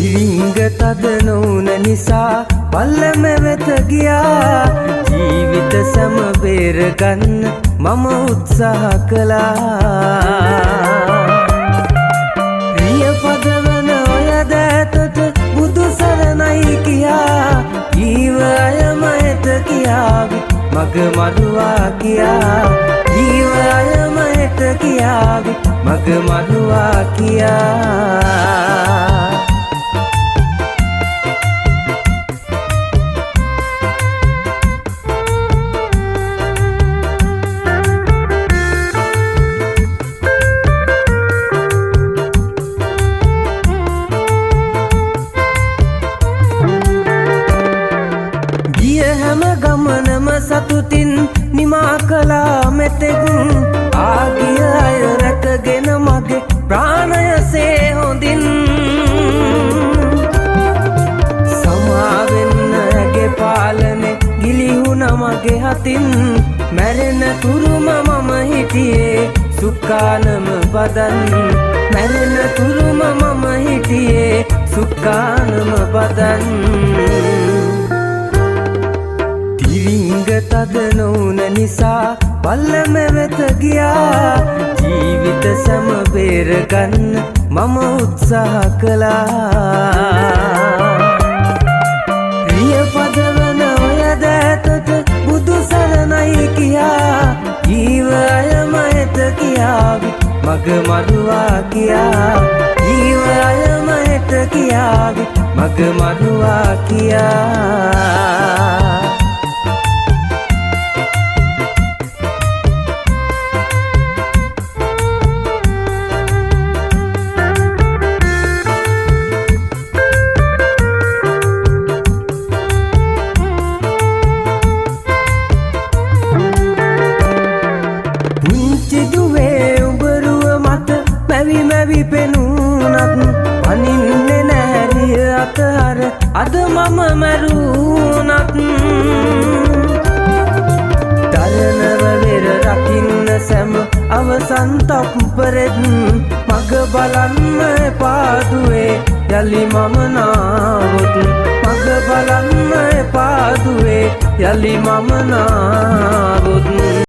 ඉරිංග තද නොවුන නිසා පල්ලම වෙත ගියා. ජීවිත සැම බේරගන්න මම උත්සාහ කළා. ප්‍රිය පදවන ඔය දෑතට බුදු සරණයි කියා. ජීව අයම එත කියාවි මග මරුවා කියා. ජීව අයම එත කියාවි මග මරුවා කියා. හැම ගමනම සතුටින් නිමා කළා මෙතෙක්. ආගිය අය රැකගෙන මගේ ප්‍රාණයසේ හොඳින්. සමාවෙන්න ඇගේ පාලනේ ගිලිහුණ මගේ හතින්. මැරෙන තුරුම මම හිටියේ සුක්කානම බදන්. මැරෙන තුරුම මම හිටියේ සුක්කානම බදන්. ඉරිංග තද නොවුන නිසා පල්ලම වෙත ගියා. ජීවිත සැම බේරගන්න මම උත්සාහ කළා. ප්‍රිය පදවන ඔය දෑතට බුදු සරණයි කියා. ජීව අයම එත කියාවි මග මරුවා කියා. ජීව අයම එත කියාවි මග මරුවා කියා. මැවි පෙනුනත් පනින්නේ නැරිය අතහර අද මම මැරුණත්. දරනව වෙර රකින්න සැම අවසන් තප්පරෙත්. මග බලන්න එපාදුවේ යලි මම නාවොත්. මග බලන්න එපාදුවේ යලි මම නාවොත්.